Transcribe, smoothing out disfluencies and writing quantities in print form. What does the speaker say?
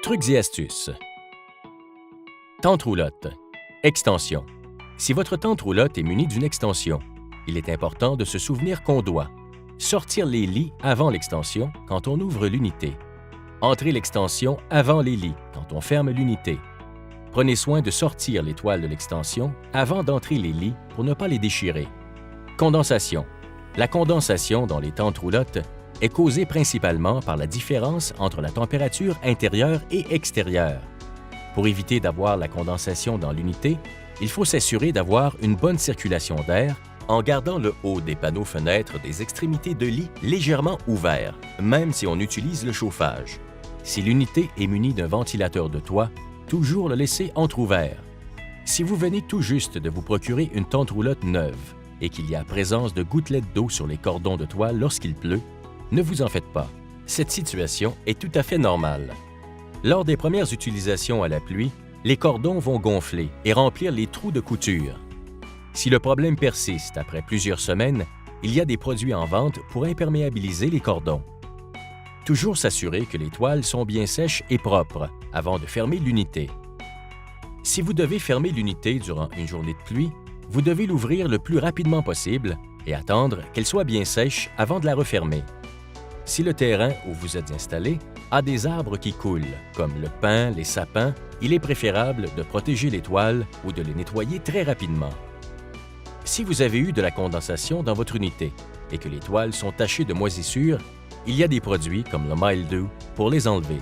Trucs et astuces. Tente roulotte. Extension. Si votre tente roulotte est munie d'une extension, il est important de se souvenir qu'on doit sortir les lits avant l'extension quand on ouvre l'unité. Entrer l'extension avant les lits quand on ferme l'unité. Prenez soin de sortir les toiles de l'extension avant d'entrer les lits pour ne pas les déchirer. Condensation. La condensation dans les tentes roulottes est causée principalement par la différence entre la température intérieure et extérieure. Pour éviter d'avoir la condensation dans l'unité, il faut s'assurer d'avoir une bonne circulation d'air en gardant le haut des panneaux fenêtres des extrémités de lit légèrement ouverts, même si on utilise le chauffage. Si l'unité est munie d'un ventilateur de toit, toujours le laisser entrouvert. Si vous venez tout juste de vous procurer une tente roulotte neuve et qu'il y a présence de gouttelettes d'eau sur les cordons de toit lorsqu'il pleut, ne vous en faites pas. Cette situation est tout à fait normale. Lors des premières utilisations à la pluie, les cordons vont gonfler et remplir les trous de couture. Si le problème persiste après plusieurs semaines, il y a des produits en vente pour imperméabiliser les cordons. Toujours s'assurer que les toiles sont bien sèches et propres avant de fermer l'unité. Si vous devez fermer l'unité durant une journée de pluie, vous devez l'ouvrir le plus rapidement possible et attendre qu'elle soit bien sèche avant de la refermer. Si le terrain où vous êtes installé a des arbres qui coulent, comme le pin, les sapins, il est préférable de protéger les toiles ou de les nettoyer très rapidement. Si vous avez eu de la condensation dans votre unité et que les toiles sont tachées de moisissures, il y a des produits comme le Mildew pour les enlever.